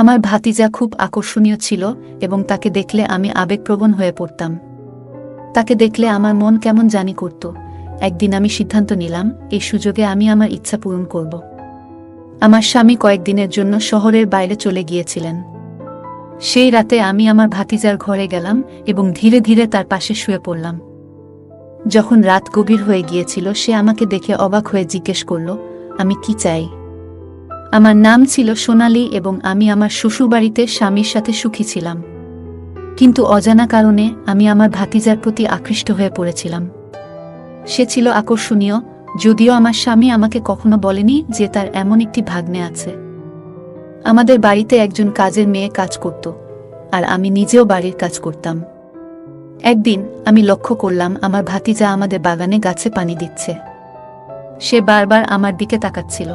আমার ভাতিজা খুব আকর্ষণীয় ছিল এবং তাকে দেখলে আমি আবেগপ্রবণ হয়ে পড়তাম। তাকে দেখলে আমার মন কেমন জানি করত। একদিন আমি সিদ্ধান্ত নিলাম, এই সুযোগে আমি আমার ইচ্ছা পূরণ করব। আমার স্বামী কয়েকদিনের জন্য শহরের বাইরে চলে গিয়েছিলেন। সেই রাতে আমি আমার ভাতিজার ঘরে গেলাম এবং ধীরে ধীরে তার পাশে শুয়ে পড়লাম। যখন রাত গভীর হয়ে গিয়েছিল, সে আমাকে দেখে অবাক হয়ে জিজ্ঞেস করল, আমি কি চাই? আমার নাম ছিল সোনালী এবং আমি আমার শ্বশুরবাড়িতে স্বামীর সাথে সুখী ছিলাম। কিন্তু অজানা কারণে আমি আমার ভাতিজার প্রতি আকৃষ্ট হয়ে পড়েছিলাম। সে ছিল আকর্ষণীয়, যদিও আমার স্বামী আমাকে কখনো বলেনি যে তার এমন একটি ভাগ্নে আছে। আমাদের বাড়িতে একজন কাজের মেয়ে কাজ করত, আর আমি নিজেও বাড়ির কাজ করতাম। একদিন আমি লক্ষ্য করলাম আমার ভাতিজা আমাদের বাগানে গাছে পানি দিচ্ছে। সে বারবার আমার দিকে তাকাচ্ছিল।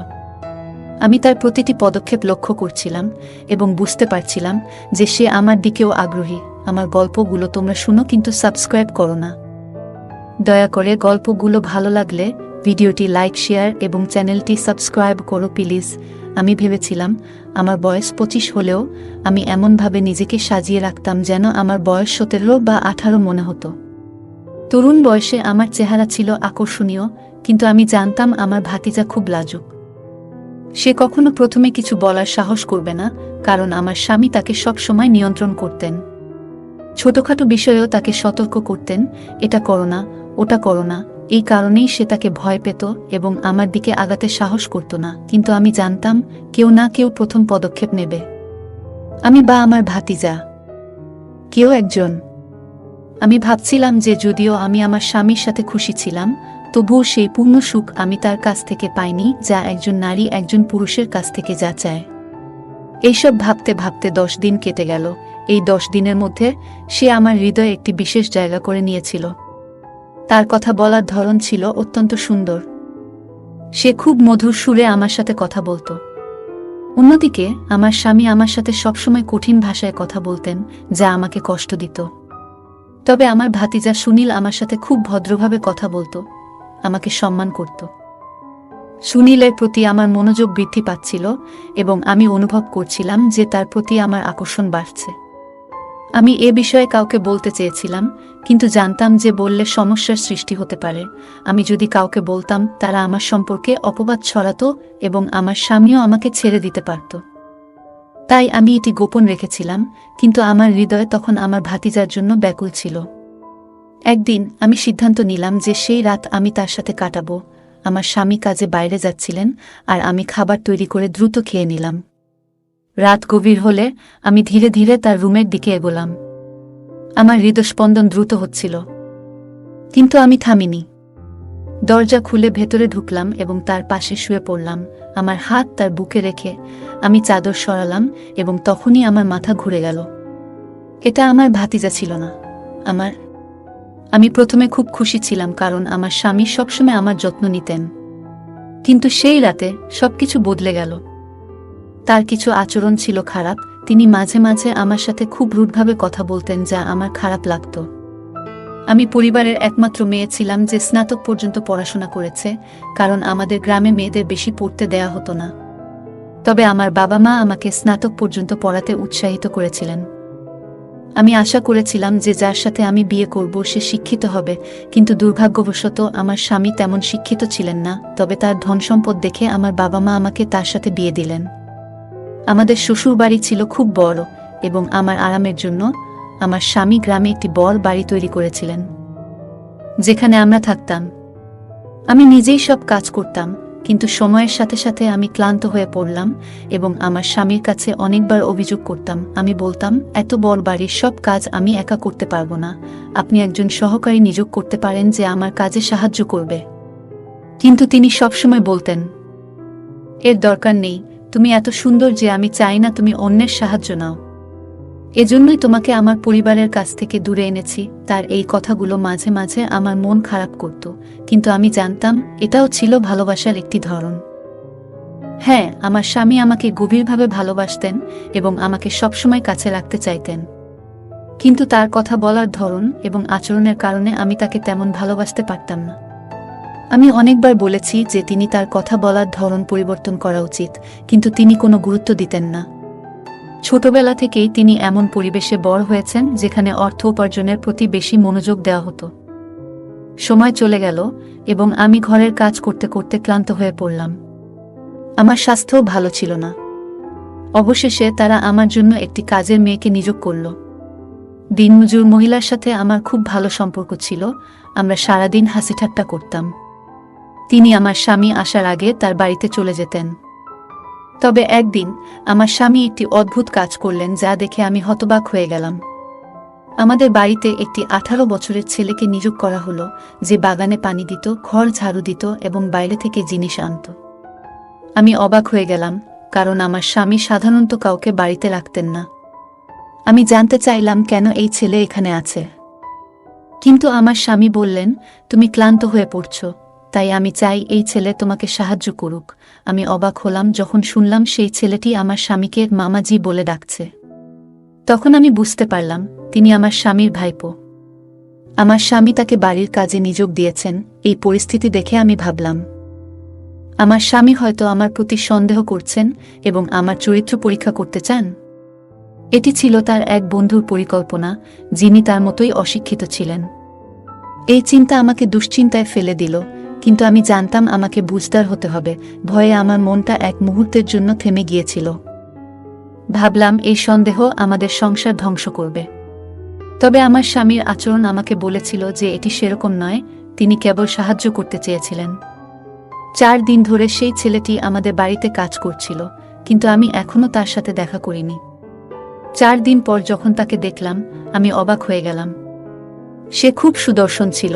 আমি তার প্রতিটি পদক্ষেপ লক্ষ্য করছিলাম এবং বুঝতে পারছিলাম যে সে আমার দিকেও আগ্রহী। আমার গল্পগুলো তোমরা শুনো, কিন্তু সাবস্ক্রাইব করো না। দয়া করে গল্পগুলো ভালো লাগলে ভিডিওটি লাইক, শেয়ার এবং চ্যানেলটি সাবস্ক্রাইব করো প্লিজ। আমি ভেবেছিলাম আমার বয়স 25 হলেও আমি এমনভাবে নিজেকে সাজিয়ে রাখতাম যেন আমার বয়স 17 বা 18 মনে হতো। তরুণ বয়সে আমার চেহারা ছিল আকর্ষণীয়, কিন্তু আমি জানতাম আমার ভাতিজা খুব লাজুক। সে কখনো প্রথমে কিছু বলার সাহস করবে না, কারণ আমার স্বামী তাকে সব সময় নিয়ন্ত্রণ করতেন। ছোটখাটো বিষয়েও তাকে সতর্ক করতেন, এটা করো না, ওটা করো না। এই কারণেই সে তাকে ভয় পেত এবং আমার দিকে আগাতে সাহস করত না। কিন্তু আমি জানতাম কেউ না কেউ প্রথম পদক্ষেপ নেবে। আমি বা আমার ভাতিজা, কেউ একজন। আমি ভাবছিলাম যে যদিও আমি আমার স্বামীর সাথে খুশি ছিলাম, তবুও সেই পূর্ণ সুখ আমি তার কাছ থেকে পাইনি, যা একজন নারী একজন পুরুষের কাছ থেকে যা চায়। এইসব ভাবতে ভাবতে 10 দিন কেটে গেল। এই 10 দিনের মধ্যে সে আমার হৃদয়ে একটি বিশেষ জায়গা করে নিয়েছিল। তার কথা বলার ধরন ছিল অত্যন্ত সুন্দর। সে খুব মধুর সুরে আমার সাথে কথা বলতো। অন্যদিকে আমার স্বামী আমার সাথে সবসময় কঠিন ভাষায় কথা বলতেন, যা আমাকে কষ্ট দিত। তবে আমার ভাতিজা সুনীল আমার সাথে খুব ভদ্রভাবে কথা বলতো, আমাকে সম্মান করত। সুনীলের প্রতি আমার মনোযোগ বৃদ্ধি পাচ্ছিল এবং আমি অনুভব করছিলাম যে তার প্রতি আমার আকর্ষণ বাড়ছে। আমি এ বিষয়ে কাউকে বলতে চেয়েছিলাম, কিন্তু জানতাম যে বললে সমস্যার সৃষ্টি হতে পারে। আমি যদি কাউকে বলতাম, তারা আমার সম্পর্কে অপবাদ ছড়াতো এবং আমার স্বামীও আমাকে ছেড়ে দিতে পারত। তাই আমি এটি গোপন রেখেছিলাম, কিন্তু আমার হৃদয় তখন আমার ভাতিজার জন্য ব্যাকুল ছিল। একদিন আমি সিদ্ধান্ত নিলাম যে সেই রাত আমি তার সাথে কাটাবো। আমার স্বামী কাজে বাইরে যাচ্ছিলেন আর আমি খাবার তৈরি করে দ্রুত খেয়ে নিলাম। রাত গভীর হলে আমি ধীরে ধীরে তার রুমের দিকে এগোলাম। আমার হৃদস্পন্দন দ্রুত হচ্ছিল, কিন্তু আমি থামিনি। দরজা খুলে ভেতরে ঢুকলাম এবং তার পাশে শুয়ে পড়লাম। আমার হাত তার বুকে রেখে আমি চাদর সরালাম এবং তখনই আমার মাথা ঘুরে গেল। এটা আমার ভাতিজা ছিল না, আমি প্রথমে খুব খুশি ছিলাম, কারণ আমার স্বামী সবসময় আমার যত্ন নিতেন। কিন্তু সেই রাতে সবকিছু বদলে গেল। তার কিছু আচরণ ছিল খারাপ। তিনি মাঝে মাঝে আমার সাথে খুব রুডভাবে কথা বলতেন, যা আমার খারাপ লাগত। আমি পরিবারের একমাত্র মেয়ে ছিলাম যে স্নাতক পর্যন্ত পড়াশোনা করেছে, কারণ আমাদের গ্রামে মেয়েদের বেশি পড়তে দেয়া হতো না। তবে আমার বাবা মা আমাকে স্নাতক পর্যন্ত পড়াতে উৎসাহিত করেছিলেন। আমি আশা করেছিলাম যে যার সাথে আমি বিয়ে করব সে শিক্ষিত হবে, কিন্তু দুর্ভাগ্যবশত আমার স্বামী তেমন শিক্ষিত ছিলেন না। তবে তার ধনসম্পদ দেখে আমার বাবা মা আমাকে তার সাথে বিয়ে দিলেন। আমাদের শ্বশুরবাড়ি ছিল খুব বড় এবং আমার আরামের জন্য আমার স্বামী গ্রামে একটি বড় বাড়ি তৈরি করেছিলেন, যেখানে আমরা থাকতাম। আমি নিজেই সব কাজ করতাম, কিন্তু সময়ের সাথে সাথে আমি ক্লান্ত হয়ে পড়লাম এবং আমার স্বামীর কাছে অনেকবার অভিযোগ করতাম। আমি বলতাম, এত বড় বাড়ির সব কাজ আমি একা করতে পারবো না। আপনি একজন সহকারী নিয়োগ করতে পারেন যে আমার কাজে সাহায্য করবে। কিন্তু তিনি সবসময় বলতেন, এর দরকার নেই, তুমি এত সুন্দর যে আমি চাই না তুমি অন্যের সাহায্য নাও। এজন্যই তোমাকে আমার পরিবারের কাছ থেকে দূরে এনেছি। তার এই কথাগুলো মাঝে মাঝে আমার মন খারাপ করত, কিন্তু আমি জানতাম এটাও ছিল ভালোবাসার একটি ধরন। হ্যাঁ, আমার স্বামী আমাকে গভীরভাবে ভালোবাসতেন এবং আমাকে সবসময় কাছে রাখতে চাইতেন, কিন্তু তার কথা বলার ধরন এবং আচরণের কারণে আমি তাকে তেমন ভালোবাসতে পারতাম না। আমি অনেকবার বলেছি যে তিনি তার কথা বলার ধরন পরিবর্তন করা উচিত, কিন্তু তিনি কোনো গুরুত্ব দিতেন না। ছোটবেলা থেকেই তিনি এমন পরিবেশে বড় হয়েছেন যেখানে অর্থ উপার্জনের প্রতি বেশি মনোযোগ দেওয়া হতো। সময় চলে গেল এবং আমি ঘরের কাজ করতে করতে ক্লান্ত হয়ে পড়লাম। আমার স্বাস্থ্যও ভালো ছিল না। অবশেষে তারা আমার জন্য একটি কাজের মেয়েকে নিয়োগ করল। দিনমজুর মহিলার সাথে আমার খুব ভালো সম্পর্ক ছিল। আমরা সারাদিন হাসিঠাট্টা করতাম। তিনি আমার স্বামী আসার আগে তার বাড়িতে চলে যেতেন। তবে একদিন আমার স্বামী একটি অদ্ভুত কাজ করলেন যা দেখে আমি হতবাক হয়ে গেলাম। আমাদের বাড়িতে একটি 18 বছরের ছেলেকে নিয়োগ করা হলো, যে বাগানে পানি দিত, ঘর ঝাড়ু দিত এবং বাইরে থেকে জিনিস আনত। আমি অবাক হয়ে গেলাম, কারণ আমার স্বামী সাধারণত কাউকে বাড়িতে রাখতেন না। আমি জানতে চাইলাম কেন এই ছেলে এখানে আছে। কিন্তু আমার স্বামী বললেন, তুমি ক্লান্ত হয়ে পড়ছ, তাই আমি চাই এই ছেলে তোমাকে সাহায্য করুক। আমি অবাক হলাম যখন শুনলাম সেই ছেলেটি আমার স্বামীকে মামাজি বলে ডাকছে। তখন আমি বুঝতে পারলাম তিনি আমার স্বামীর ভাইপো। আমার স্বামী তাকে বাড়ির কাজে নিয়োগ দিয়েছেন। এই পরিস্থিতি দেখে আমি ভাবলাম, আমার স্বামী হয়তো আমার প্রতি সন্দেহ করছেন এবং আমার চরিত্র পরীক্ষা করতে চান। এটি ছিল তার এক বন্ধুর পরিকল্পনা, যিনি তার মতোই অশিক্ষিত ছিলেন। এই চিন্তা আমাকে দুশ্চিন্তায় ফেলে দিল, কিন্তু আমি জানতাম আমাকে বুঝদার হতে হবে। ভয়ে আমার মনটা এক মুহূর্তের জন্য থেমে গিয়েছিল। ভাবলাম এই সন্দেহ আমাদের সংসার ধ্বংস করবে। তবে আমার স্বামীর আচরণ আমাকে বলেছিল যে এটি সেরকম নয়, তিনি কেবল সাহায্য করতে চেয়েছিলেন। 4 দিন ধরে সেই ছেলেটি আমাদের বাড়িতে কাজ করছিল, কিন্তু আমি এখনো তার সাথে দেখা করিনি। 4 দিন পর যখন তাকে দেখলাম, আমি অবাক হয়ে গেলাম। সে খুব সুদর্শন ছিল।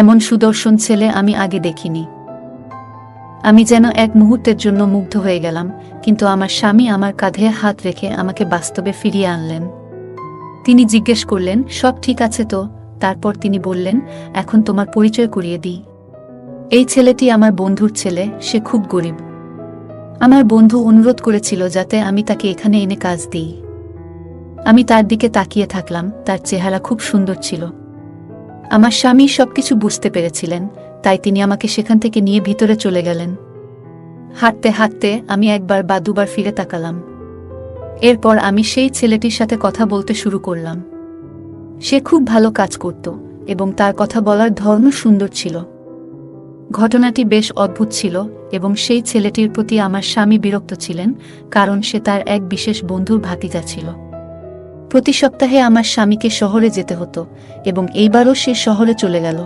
এমন সুদর্শন ছেলে আমি আগে দেখিনি। আমি যেন এক মুহূর্তের জন্য মুগ্ধ হয়ে গেলাম, কিন্তু আমার স্বামী আমার কাঁধে হাত রেখে আমাকে বাস্তবে ফিরিয়ে আনলেন। তিনি জিজ্ঞেস করলেন, সব ঠিক আছে তো? তারপর তিনি বললেন, এখন তোমার পরিচয় করিয়ে দিই। এই ছেলেটি আমার বন্ধুর ছেলে, সে খুব গরিব। আমার বন্ধু অনুরোধ করেছিল যাতে আমি তাকে এখানে এনে কাজ দিই। আমি তার দিকে তাকিয়ে থাকলাম, তার চেহারা খুব সুন্দর ছিল। আমার স্বামী সবকিছু বুঝতে পেরেছিলেন, তাই তিনি আমাকে সেখান থেকে নিয়ে ভিতরে চলে গেলেন। হাঁটতে হাঁটতে আমি একবার বা দুবার ফিরে তাকালাম। এরপর আমি সেই ছেলেটির সাথে কথা বলতে শুরু করলাম। সে খুব ভালো কাজ করত এবং তার কথা বলার ধরনও সুন্দর ছিল। ঘটনাটি বেশ অদ্ভুত ছিল এবং সেই ছেলেটির প্রতি আমার স্বামী বিরক্ত ছিলেন, কারণ সে তার এক বিশেষ বন্ধুর ভাতিজা ছিল। প্রতি সপ্তাহে আমার স্বামীকে শহরে যেতে হতো এবং এইবারও সে শহরে চলে গেল।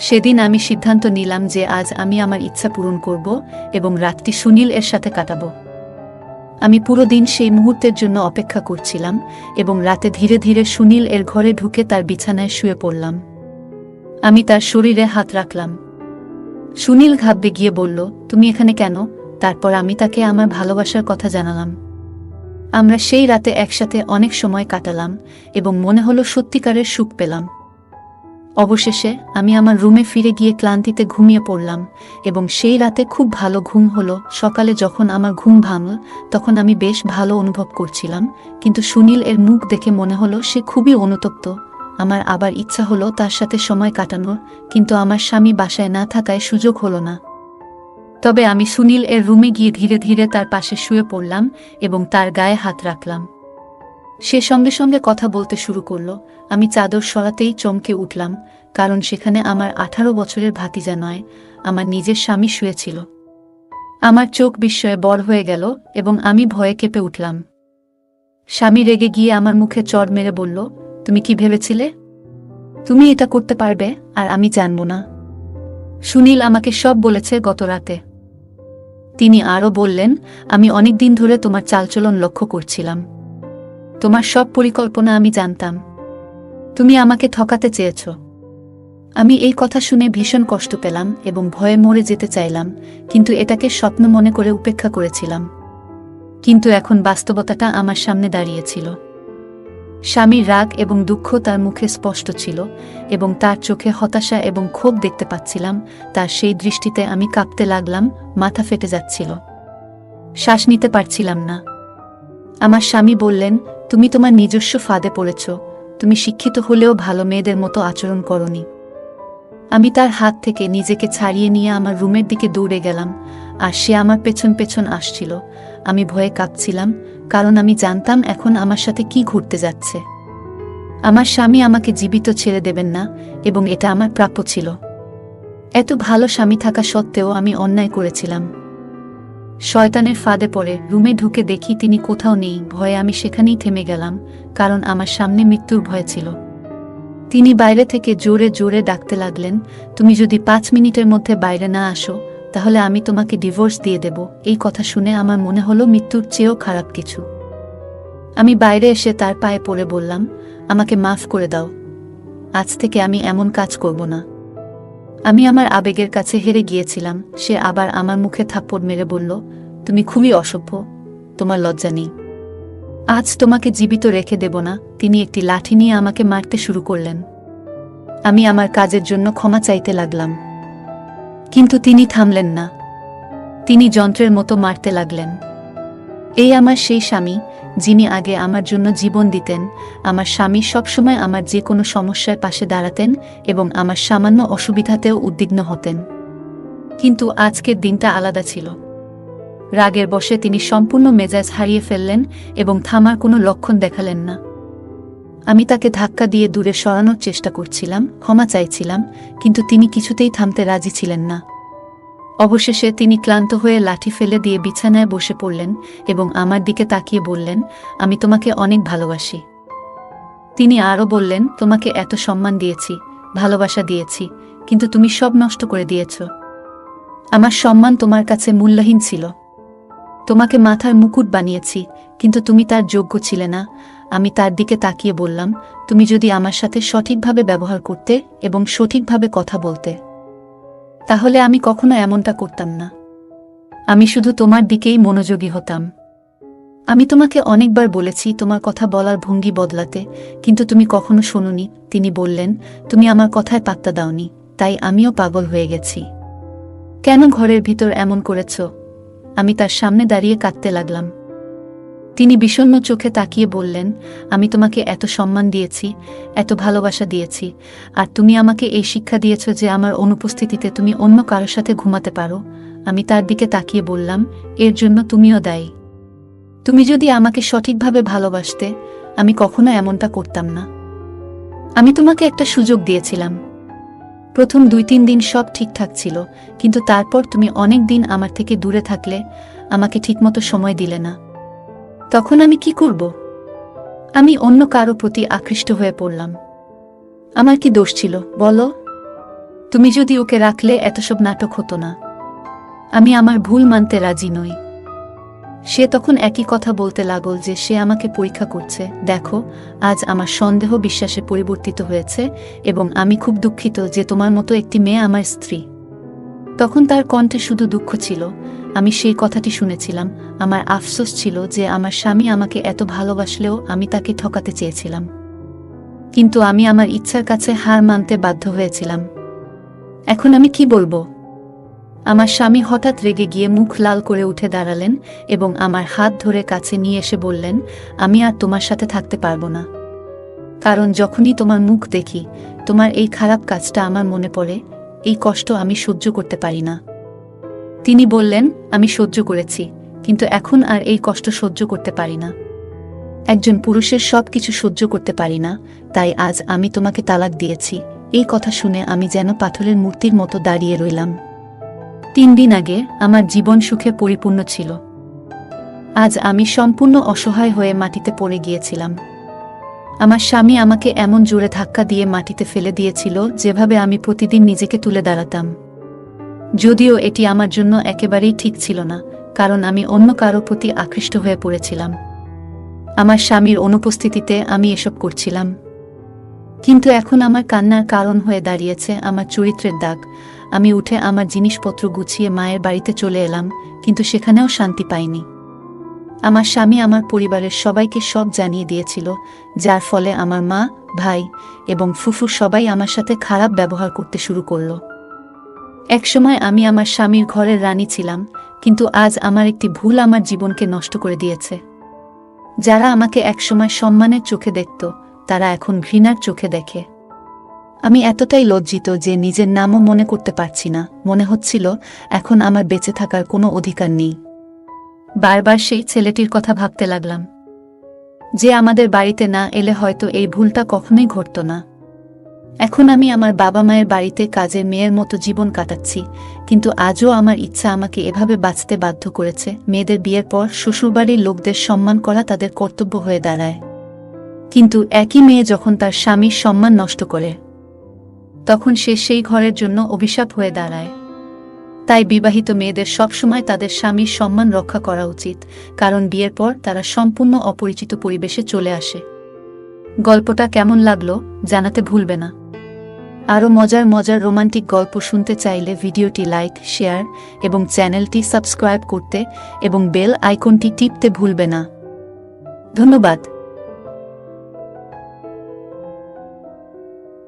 সেদিন আমি সিদ্ধান্ত নিলাম যে আজ আমি আমার ইচ্ছা পূরণ করব এবং রাতটি সুনীল এর সাথে কাটাবো। আমি পুরো দিন সেই মুহূর্তের জন্য অপেক্ষা করছিলাম এবং রাতে ধীরে ধীরে সুনীল এর ঘরে ঢুকে তার বিছানায় শুয়ে পড়লাম। আমি তার শরীরে হাত রাখলাম। সুনীল ঘাবড়ে গিয়ে বলল, তুমি এখানে কেন? তারপর আমি তাকে আমার ভালোবাসার কথা জানালাম। আমরা সেই রাতে একসাথে অনেক সময় কাটালাম এবং মনে হলো সত্যিকারের সুখ পেলাম। অবশেষে আমি আমার রুমে ফিরে গিয়ে ক্লান্তিতে ঘুমিয়ে পড়লাম এবং সেই রাতে খুব ভালো ঘুম হলো। সকালে যখন আমার ঘুম ভাঙল, তখন আমি বেশ ভালো অনুভব করছিলাম, কিন্তু সুনীল এর মুখ দেখে মনে হলো সে খুবই অনুতপ্ত। আমার আবার ইচ্ছা হলো তার সাথে সময় কাটানোর, কিন্তু আমার স্বামী বাসায় না থাকায় সুযোগ হলো না। তবে আমি সুনীল এর রুমে গিয়ে ধীরে ধীরে তার পাশে শুয়ে পড়লাম এবং তার গায়ে হাত রাখলাম। সে সঙ্গে সঙ্গে কথা বলতে শুরু করল। আমি চাদর সরাতেই চমকে উঠলাম, কারণ সেখানে আমার 18 বছরের ভাতিজা নয়, আমার নিজের স্বামী শুয়েছিল। আমার চোখ বিস্ময়ে বড় হয়ে গেল এবং আমি ভয়ে কেঁপে উঠলাম। স্বামী রেগে গিয়ে আমার মুখে চড় মেরে বলল, তুমি কি ভেবেছিলে তুমি এটা করতে পারবে আর আমি জানব না? সুনীল আমাকে সব বলেছে গত রাতে। তিনি আরও বললেন, আমি অনেক দিন ধরে তোমার চালচলন লক্ষ্য করছিলাম। তোমার সব পরিকল্পনা আমি জানতাম। তুমি আমাকে ঠকাতে চেয়েছ। আমি এই কথা শুনে ভীষণ কষ্ট পেলাম এবং ভয়ে মরে যেতে চাইলাম, কিন্তু এটাকে স্বপ্ন মনে করে উপেক্ষা করেছিলাম। কিন্তু এখন বাস্তবতাটা আমার সামনে দাঁড়িয়েছিল। স্বামীর রাগ এবং দুঃখ তার মুখে স্পষ্ট ছিল এবং তার চোখে হতাশা এবং ক্ষোভ দেখতে পাচ্ছিলাম। তার সেই দৃষ্টিতে আমি কাঁপতে লাগলাম, মাথা ফেটে যাচ্ছিল, শ্বাস নিতে পারছিলাম না। আমার স্বামী বললেন, তুমি তোমার নিজস্ব ফাঁদে পড়েছ। তুমি শিক্ষিত হলেও ভালো মেয়েদের মতো আচরণ করনি। আমি তার হাত থেকে নিজেকে ছাড়িয়ে নিয়ে আমার রুমের দিকে দৌড়ে গেলাম, আর সে আমার পেছন পেছন আসছিল। আমি ভয়ে কাঁপছিলাম, কারণ আমি জানতাম এখন আমার সাথে কি ঘটতে যাচ্ছে। আমার স্বামী আমাকে জীবিত ছেড়ে দেবেন না, এবং এটা আমার প্রাপ্য ছিল। এত ভালো স্বামী থাকা সত্ত্বেও আমি অন্যায় করেছিলাম। শয়তানের ফাঁদে পড়ে রুমে ঢুকে দেখি তিনি কোথাও নেই। ভয়ে আমি সেখানেই থেমে গেলাম, কারণ আমার সামনে মৃত্যুর ভয় ছিল। তিনি বাইরে থেকে জোরে জোরে ডাকতে লাগলেন, তুমি যদি 5 মিনিটের মধ্যে বাইরে না আসো, তাহলে আমি তোমাকে ডিভোর্স দিয়ে দেব। এই কথা শুনে আমার মনে হলো মৃত্যুর চেয়েও খারাপ কিছু। আমি বাইরে এসে তার পায়ে পড়ে বললাম, আমাকে মাফ করে দাও, আজ থেকে আমি এমন কাজ করব না। আমি আমার আবেগের কাছে হেরে গিয়েছিলাম। সে আবার আমার মুখে থাপ্পড় মেরে বলল, তুমি খুবই অসভ্য, তোমার লজ্জা নেই। আজ তোমাকে জীবিত রেখে দেব না। তিনি একটি লাঠি নিয়ে আমাকে মারতে শুরু করলেন। আমি আমার কাজের জন্য ক্ষমা চাইতে লাগলাম, কিন্তু তিনি থামলেন না। তিনি যন্ত্রের মতো মারতে লাগলেন। এই আমার সেই স্বামী, যিনি আগে আমার জন্য জীবন দিতেন। আমার স্বামী সবসময় আমার যে কোনো সমস্যার পাশে দাঁড়াতেন এবং আমার সামান্য অসুবিধাতেও উদ্বিগ্ন হতেন। কিন্তু আজকের দিনটা আলাদা ছিল। রাগের বশে তিনি সম্পূর্ণ মেজাজ হারিয়ে ফেললেন এবং থামার কোনো লক্ষণ দেখালেন না। আমি তাকে ধাক্কা দিয়ে দূরে সরানোর চেষ্টা করছিলাম, ক্ষমা চাইছিলাম, কিন্তু তিনি কিছুতেই থামতে রাজি ছিলেন না। অবশেষে তিনি ক্লান্ত হয়ে লাঠি ফেলে দিয়ে বিছানায় বসে পড়লেন এবং আমার দিকে তাকিয়ে বললেন, আমি তোমাকে অনেক ভালোবাসি। তিনি আরও বললেন, তোমাকে এত সম্মান দিয়েছি, ভালোবাসা দিয়েছি, কিন্তু তুমি সব নষ্ট করে দিয়েছ। আমার সম্মান তোমার কাছে মূল্যহীন ছিল। তোমাকে মাথার মুকুট বানিয়েছি, কিন্তু তুমি তার যোগ্য ছিলে না। আমি তার দিকে তাকিয়ে বললাম, তুমি যদি আমার সাথে সঠিকভাবে ব্যবহার করতে এবং সঠিকভাবে কথা বলতে, তাহলে আমি কখনো এমনটা করতাম না। আমি শুধু তোমার দিকেই মনোযোগী হতাম। আমি তোমাকে অনেকবার বলেছি তোমার কথা বলার ভঙ্গি বদলাতে, কিন্তু তুমি কখনো শোনোনি। তিনি বললেন, তুমি আমার কথায় পাত্তা দাওনি, তাই আমিও পাগল হয়ে গেছি। কেন ঘরের ভিতর এমন করেছ? আমি তার সামনে দাঁড়িয়ে কাঁদতে লাগলাম। তিনি বিষণ্ণ চোখে তাকিয়ে বললেন, আমি তোমাকে এত সম্মান দিয়েছি, এত ভালোবাসা দিয়েছি, আর তুমি আমাকে এই শিক্ষা দিয়েছ যে আমার অনুপস্থিতিতে তুমি অন্য কারোর সাথে ঘুমাতে পারো। আমি তার দিকে তাকিয়ে বললাম, এর জন্য তুমিও দায়ী। তুমি যদি আমাকে সঠিকভাবে ভালোবাসতে, আমি কখনো এমনটা করতাম না। আমি তোমাকে একটা সুযোগ দিয়েছিলাম। প্রথম 2-3 দিন সব ঠিকঠাক ছিল, কিন্তু তারপর তুমি অনেক দিন আমার থেকে দূরে থাকলে, আমাকে ঠিকমতো সময় দিলে না। তখন আমি কি করব? আমি অন্য কারো প্রতি আকৃষ্ট হয়ে পড়লাম। আমার কি দোষ ছিল বলো? তুমি যদি ওকে রাখলে এত সব নাটক হতো না। আমি আমার ভুল মানতে রাজি নই। সে তখন একই কথা বলতে লাগল যে সে আমাকে পরীক্ষা করছে। দেখো, আজ আমার সন্দেহ বিশ্বাসে পরিবর্তিত হয়েছে এবং আমি খুব দুঃখিত যে তোমার মতো একটি মেয়ে আমার স্ত্রী। তখন তার কণ্ঠে শুধু দুঃখ ছিল। আমি সেই কথাটি শুনেছিলাম। আমার আফসোস ছিল যে আমার স্বামী আমাকে এত ভালোবাসলেও আমি তাকে ঠকাতে চেয়েছিলাম, কিন্তু আমি আমার ইচ্ছার কাছে হার মানতে বাধ্য হয়েছিলাম। এখন আমি কি বলবো? আমার স্বামী হঠাৎ রেগে গিয়ে মুখ লাল করে উঠে দাঁড়ালেন এবং আমার হাত ধরে কাছে নিয়ে এসে বললেন, আমি আর তোমার সাথে থাকতে পারবো না। কারণ যখনই তোমার মুখ দেখি, তোমার এই খারাপ কাজটা আমার মনে পড়ে। এই কষ্ট আমি সহ্য করতে পারি না। তিনি বললেন, আমি সহ্য করেছি, কিন্তু এখন আর এই কষ্ট সহ্য করতে পারি না। একজন পুরুষের সব কিছু সহ্য করতে পারি না, তাই আজ আমি তোমাকে তালাক দিয়েছি। এই কথা শুনে আমি যেন পাথরের মূর্তির মতো দাঁড়িয়ে রইলাম। 3 দিন আগে আমার জীবন সুখে পরিপূর্ণ ছিল। আজ আমি সম্পূর্ণ অসহায় হয়ে মাটিতে পড়ে গিয়েছিলাম। আমার স্বামী আমাকে এমন জোরে ধাক্কা দিয়ে মাটিতে ফেলে দিয়েছিল যেভাবে আমি প্রতিদিন নিজেকে তুলে দাঁড়াতাম। যদিও এটি আমার জন্য একেবারেই ঠিক ছিল না, কারণ আমি অন্য কারো প্রতি আকৃষ্ট হয়ে পড়েছিলাম। আমার স্বামীর অনুপস্থিতিতে আমি এসব করছিলাম। কিন্তু এখন আমার কান্নার কারণ হয়ে দাঁড়িয়েছে আমার চরিত্রের দাগ। আমি উঠে আমার জিনিসপত্র গুছিয়ে মায়ের বাড়িতে চলে এলাম, কিন্তু সেখানেও শান্তি পাইনি। আমার স্বামী আমার পরিবারের সবাইকে সব জানিয়ে দিয়েছিল, যার ফলে আমার মা, ভাই এবং ফুফু সবাই আমার সাথে খারাপ ব্যবহার করতে শুরু করল। একসময় আমি আমার স্বামীর ঘরের রানী ছিলাম, কিন্তু আজ আমার একটি ভুল আমার জীবনকে নষ্ট করে দিয়েছে। যারা আমাকে একসময় সম্মানের চোখে দেখত, তারা এখন ঘৃণার চোখে দেখে। আমি এতটাই লজ্জিত যে নিজের নামও মনে করতে পারছি না। মনে হচ্ছিল এখন আমার বেঁচে থাকার কোনো অধিকার নেই। বারবার সেই ছেলেটির কথা ভাবতে লাগলাম, যে আমাদের বাড়িতে না এলে হয়তো এই ভুলটা কখনোই ঘটত না। এখন আমি আমার বাবা মায়ের বাড়িতে কাজের মেয়ের মতো জীবন কাটাচ্ছি, কিন্তু আজও আমার ইচ্ছা আমাকে এভাবে বাঁচতে বাধ্য করেছে। মেয়েদের বিয়ের পর শ্বশুরবাড়ির লোকদের সম্মান করা তাদের কর্তব্য হয়ে দাঁড়ায়, কিন্তু একই মেয়ে যখন তার স্বামীর সম্মান নষ্ট করে, তখন সে সেই ঘরের জন্য অভিশাপ হয়ে দাঁড়ায়। তাই বিবাহিত মেয়েদের সবসময় তাদের স্বামীর সম্মান রক্ষা করা উচিত, কারণ বিয়ের পর তারা সম্পূর্ণ অপরিচিত পরিবেশে চলে আসে। গল্পটা কেমন লাগলো জানাতে ভুলবে না। আরও মজার মজার রোমান্টিক গল্প শুনতে চাইলে ভিডিওটি লাইক, শেয়ার এবং চ্যানেলটি সাবস্ক্রাইব করতে এবং বেল আইকনটি টিপতে ভুলবে না। ধন্যবাদ।